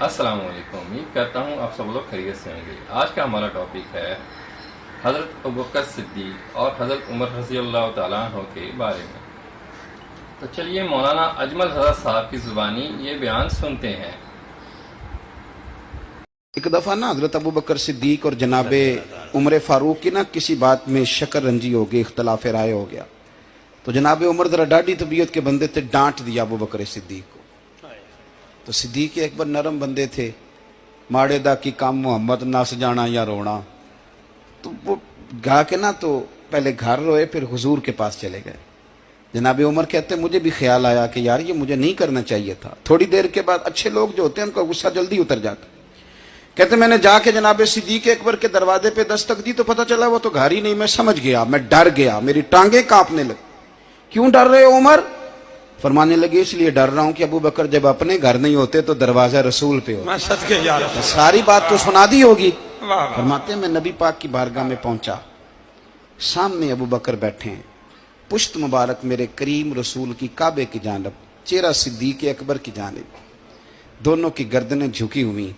السلام علیکم، امید کرتا ہوں آپ سب لوگ خیریت سے ہوں گے۔ آج کا ہمارا ٹاپک ہے حضرت ابوبکر صدیق اور حضرت عمر رضی اللہ تعالیٰ عنہ کے بارے میں۔ تو چلیے مولانا اجمل حضرت صاحب کی زبانی یہ بیان سنتے ہیں۔ ایک دفعہ نا حضرت ابوبکر صدیق اور جناب عمر فاروق کی نا کسی بات میں شکر رنجی ہو گئی، اختلاف رائے ہو گیا، تو جناب عمر ذرا ڈاڈی طبیعت کے بندے تھے، ڈانٹ دیا ابوبکر صدیق کو۔ تو صدیق اکبر نرم بندے تھے، ماڑے دا کی کام محمد نس جانا یا رونا، تو وہ گا کے نا تو پہلے گھر روئے، پھر حضور کے پاس چلے گئے۔ جناب عمر کہتے مجھے بھی خیال آیا کہ یار یہ مجھے نہیں کرنا چاہیے تھا۔ تھوڑی دیر کے بعد اچھے لوگ جو ہوتے ہیں ان کا غصہ جلدی اتر جاتا ہے۔ کہتے میں نے جا کے جناب صدیق اکبر کے دروازے پہ دستک دی تو پتہ چلا وہ تو گھر ہی نہیں۔ میں سمجھ گیا، میں ڈر گیا، میری ٹانگیں کانپنے لگی۔ کیوں ڈر رہے ہو عمر؟ فرمانے لگے اس لیے ڈر رہا ہوں کہ ابو بکر جب اپنے گھر نہیں ہوتے تو دروازہ رسول پہ ہوتا۔ ساری بات تو سنا دی ہوگی۔ فرماتے ہیں میں نبی پاک کی بارگاہ میں پہنچا، سامنے ابو بکر بیٹھے ہیں، پشت مبارک میرے کریم رسول کی کعبے کی جانب، چہرہ صدیق اکبر کی جانب، دونوں کی گردنیں جھکی ہوئی۔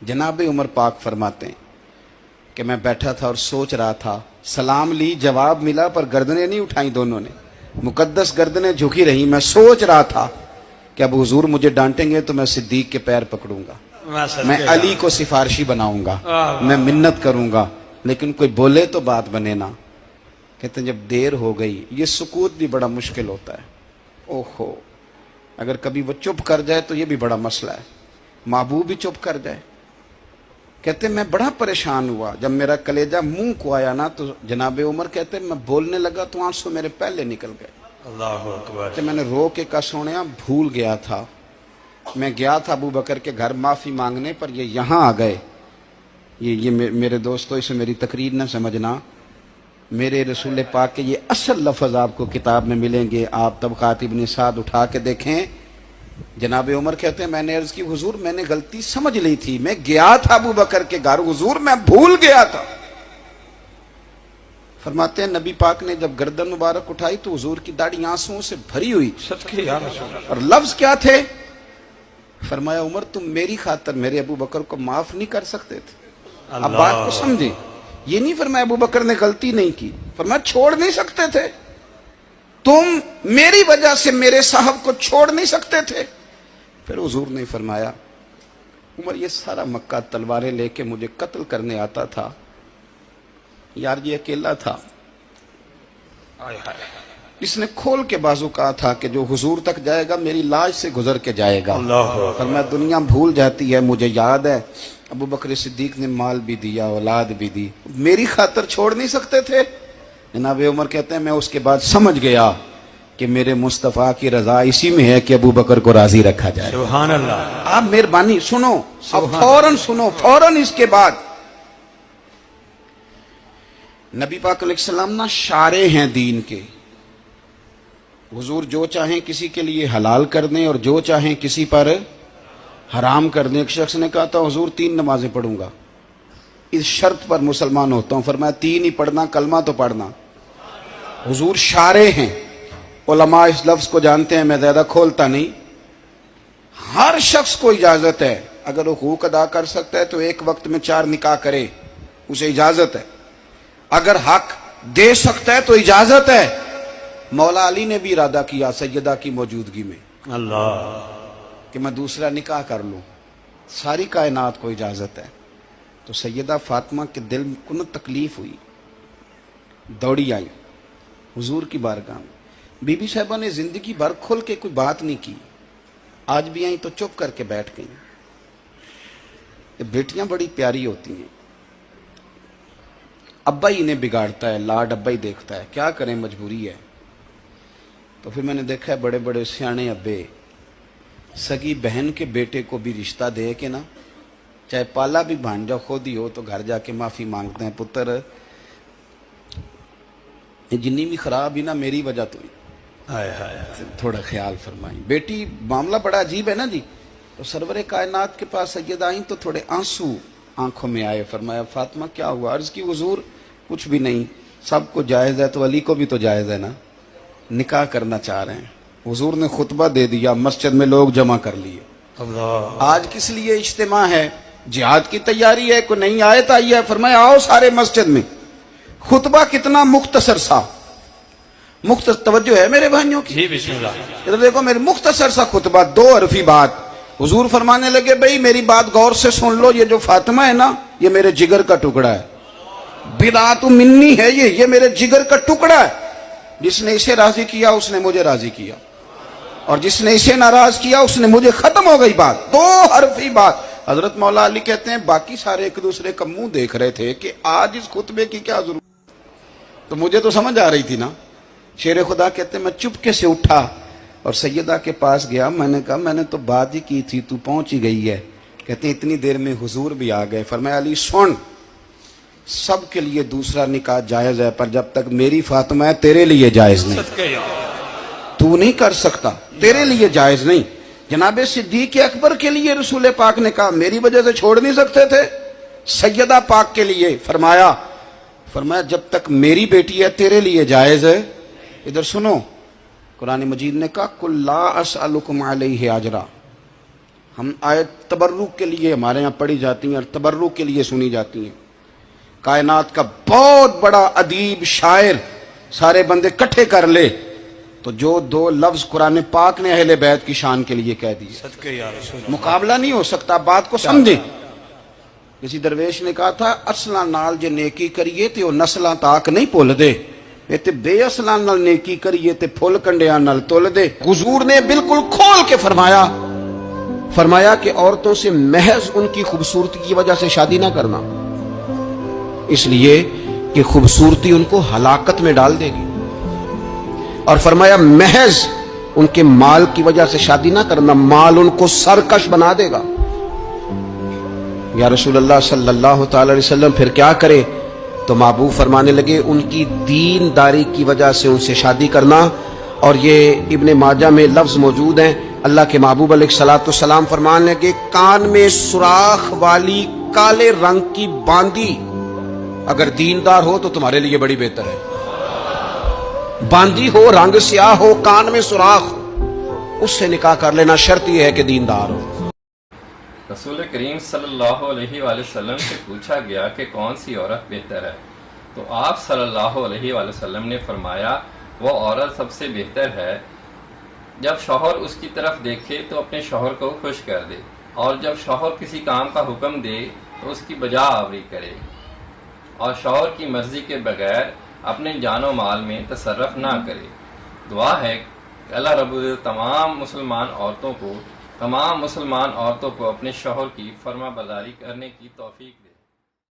جناب عمر پاک فرماتے ہیں کہ میں بیٹھا تھا اور سوچ رہا تھا، سلام لی، جواب ملا، پر گردنیں نہیں اٹھائیں دونوں نے، مقدس گردنیں جھکی رہی۔ میں سوچ رہا تھا کہ اب حضور مجھے ڈانٹیں گے تو میں صدیق کے پیر پکڑوں گا، میں علی کو سفارشی بناؤں گا، میں منت کروں گا، لیکن کوئی بولے تو بات بنے نا۔ کہتے ہیں جب دیر ہو گئی، یہ سکوت بھی بڑا مشکل ہوتا ہے، اوہو اگر کبھی وہ چپ کر جائے تو یہ بھی بڑا مسئلہ ہے، محبوب بھی چپ کر جائے۔ کہتے میں بڑا پریشان ہوا، جب میرا کلیجہ منہ کو آیا نا تو جناب عمر کہتے میں بولنے لگا تو آنسو میرے پہلے نکل گئے۔ اللہ اکبر۔ کہ میں نے رو کے کہا سونیا بھول گیا تھا، میں گیا تھا ابو بکر کے گھر معافی مانگنے، پر یہ یہاں آ گئے۔ یہ میرے دوستو اسے میری تقریر نہ سمجھنا، میرے رسول پاک کے یہ اصل لفظ آپ کو کتاب میں ملیں گے، آپ طبقات ابن سعد اٹھا کے دیکھیں۔ جناب عمر کہتے ہیں میں نے عرض کی حضور میں نے غلطی سمجھ لی تھی، میں گیا تھا ابو بکر کے گھر حضور، میں بھول گیا تھا۔ فرماتے ہیں نبی پاک نے جب گردن مبارک اٹھائی تو حضور کی داڑھی آنسوؤں سے بھری ہوئی، اور لفظ کیا تھے؟ فرمایا عمر تم میری خاطر میرے ابو بکر کو معاف نہیں کر سکتے تھے؟ اب بات کو سمجھیں، یہ نہیں فرمایا ابو بکر نے غلطی نہیں کی، فرمایا چھوڑ نہیں سکتے تھے، تم میری وجہ سے میرے صاحب کو چھوڑ نہیں سکتے تھے۔ پھر حضور نے فرمایا عمر یہ سارا مکہ تلواریں لے کے مجھے قتل کرنے آتا تھا، یار یہ اکیلا تھا، اس نے کھول کے بازو کہا تھا کہ جو حضور تک جائے گا میری لاش سے گزر کے جائے گا۔ فرمایا دنیا بھول جاتی ہے، مجھے یاد ہے ابو بکر صدیق نے مال بھی دیا، اولاد بھی دی، میری خاطر چھوڑ نہیں سکتے تھے؟ جناب عمر کہتے ہیں میں اس کے بعد سمجھ گیا کہ میرے مصطفیٰ کی رضا اسی میں ہے کہ ابو بکر کو راضی رکھا جائے۔ سبحان اللہ۔ آپ مہربانی سنو، اب فوراً سنو، فوراً اس کے بعد نبی پاک علیہ السلام نا شارع ہیں دین کے، حضور جو چاہیں کسی کے لیے حلال کر دیں اور جو چاہیں کسی پر حرام کر دیں۔ ایک شخص نے کہا تھا حضور 3 نمازیں پڑھوں گا، اس شرط پر مسلمان ہوتا ہوں۔ فرمایا 3 ہی پڑھنا، کلمہ تو پڑھنا۔ حضور شارع ہیں، علماء اس لفظ کو جانتے ہیں، میں زیادہ کھولتا نہیں۔ ہر شخص کو اجازت ہے، اگر حقوق ادا کر سکتا ہے تو ایک وقت میں 4 نکاح کرے، اسے اجازت ہے۔ اگر حق دے سکتا ہے تو اجازت ہے۔ مولا علی نے بھی ارادہ کیا سیدہ کی موجودگی میں اللہ کہ میں دوسرا نکاح کر لوں، ساری کائنات کو اجازت ہے۔ تو سیدہ فاطمہ کے دل کو نہ تکلیف ہوئی، دوڑی آئی حضور کی بارگاہ میں۔ بی بی صاحبہ نے زندگی بھر کھل کے کوئی بات نہیں کی، آج بھی آئیں تو چپ کر کے بیٹھ گئیں۔ یہ بیٹیاں بڑی پیاری ہوتی ہیں، ابا ہی انہیں بگاڑتا ہے، لاڈ ابا ہی دیکھتا ہے، کیا کریں مجبوری ہے۔ تو پھر میں نے دیکھا ہے بڑے بڑے سیانے ابے سگی بہن کے بیٹے کو بھی رشتہ دے کے نا، چاہے پالا بھی بھانجا خود ہی ہو تو گھر جا کے معافی مانگتے ہیں، پتر جنی بھی خراب ہی نا میری وجہ تو ہی، تھوڑا خیال فرمائیں۔ بیٹی معاملہ بڑا عجیب ہے نا جی۔ تو سرور کائنات کے پاس سید آئیں تو تھوڑے آنسو آنکھوں میں آئے۔ فرمایا فاطمہ کیا ہوا؟ عرض کی حضور کچھ بھی نہیں، سب کو جائز ہے تو علی کو بھی تو جائز ہے نا، نکاح کرنا چاہ رہے ہیں۔ حضور نے خطبہ دے دیا، مسجد میں لوگ جمع کر لیے، آج کس لیے اجتماع ہے؟ جہاد کی تیاری ہے، کوئی نئی آیت آئی ہے، فرمایا آؤ سارے مسجد میں. خطبہ کتنا مختصر سا، مختصر توجہ ہے میرے بھائیوں کی. جی بسم اللہ. ادھر دیکھو، میرے مختصر سا خطبہ، 2 حرفی بات. حضور فرمانے لگے بھئی میری بات غور سے سن لو، یہ جو فاطمہ ہے نا یہ میرے جگر کا ٹکڑا ہے، بدعت منی ہے، یہ میرے جگر کا ٹکڑا ہے. جس نے اسے راضی کیا اس نے مجھے راضی کیا، اور جس نے اسے ناراض کیا اس نے مجھے. ختم ہو گئی بات، 2 حرفی بات. حضرت مولا علی کہتے ہیں باقی سارے ایک دوسرے کا منہ دیکھ رہے تھے کہ آج اس خطبے کی کیا ضرورت. تو مجھے تو سمجھ آ رہی تھی نا. شیر خدا کہتے ہیں میں چپکے سے اٹھا اور سیدہ کے پاس گیا. میں نے کہا میں نے تو بات ہی کی تھی، تو پہنچ ہی گئی ہے. کہتے ہیں اتنی دیر میں حضور بھی آ گئے. فرمایا علی سن، سب کے لیے دوسرا نکاح جائز ہے، پر جب تک میری فاطمہ ہے تیرے لیے جائز نہیں. تو نہیں کر سکتا، تیرے لیے جائز نہیں. جناب صدیق اکبر کے لیے رسول پاک نے کہا میری وجہ سے چھوڑ نہیں سکتے تھے. سیدہ پاک کے لیے فرمایا جب تک میری بیٹی ہے تیرے لیے جائز ہے. ادھر سنو، قرآن مجید نے کہا قل لا اسألکم علیہ اجرا. ہم آیت تبرک کے لیے ہمارے یہاں پڑھی جاتی ہیں اور تبرک کے لیے سنی جاتی ہیں. کائنات کا بہت بڑا ادیب شاعر سارے بندے کٹھے کر لے تو جو 2 لفظ قرآن پاک نے اہل بیت کی شان کے لیے کہہ دیے، مقابلہ نہیں ہو سکتا. بات کو سمجھیں. کسی درویش نے کہا تھا اصلاں نال جے نیکی کریے تے او نسلاں تاک نہیں بھول دے، تے بے اصلاں نال نیکی کریے تے پھل کنڈیاں نال تول دے. حضور نے بالکل کھول کے فرمایا کہ عورتوں سے محض ان کی خوبصورتی کی وجہ سے شادی نہ کرنا، اس لیے کہ خوبصورتی ان کو ہلاکت میں ڈال دے گی. اور فرمایا محض ان کے مال کی وجہ سے شادی نہ کرنا، مال ان کو سرکش بنا دے گا. یا رسول اللہ صلی اللہ تعالی علیہ وسلم پھر کیا کرے؟ تو محبوب فرمانے لگے ان کی دین داری کی وجہ سے ان سے شادی کرنا. اور یہ ابن ماجہ میں لفظ موجود ہیں. اللہ کے محبوب علیہ الصلوۃ والسلام فرمانے لگے کان میں سوراخ والی کالے رنگ کی باندی اگر دیندار ہو تو تمہارے لیے بڑی بہتر ہے. باندی ہو، رنگ سیاہ ہو، کان میں سوراخ ہو، اس سے نکاح کر لینا. شرط یہ ہے کہ دیندار ہو. رسول کریم صلی اللہ علیہ وآلہ وسلم سے پوچھا گیا کہ کون سی عورت بہتر ہے، تو آپ صلی اللہ علیہ وآلہ وسلم نے فرمایا وہ عورت سب سے بہتر ہے جب شوہر اس کی طرف دیکھے تو اپنے شوہر کو خوش کر دے، اور جب شوہر کسی کام کا حکم دے تو اس کی بجا آوری کرے، اور شوہر کی مرضی کے بغیر اپنے جان و مال میں تصرف نہ کرے. دعا ہے کہ اللہ رب العزت تمام مسلمان عورتوں کو اپنے شوہر کی فرما برداری کرنے کی توفیق دے.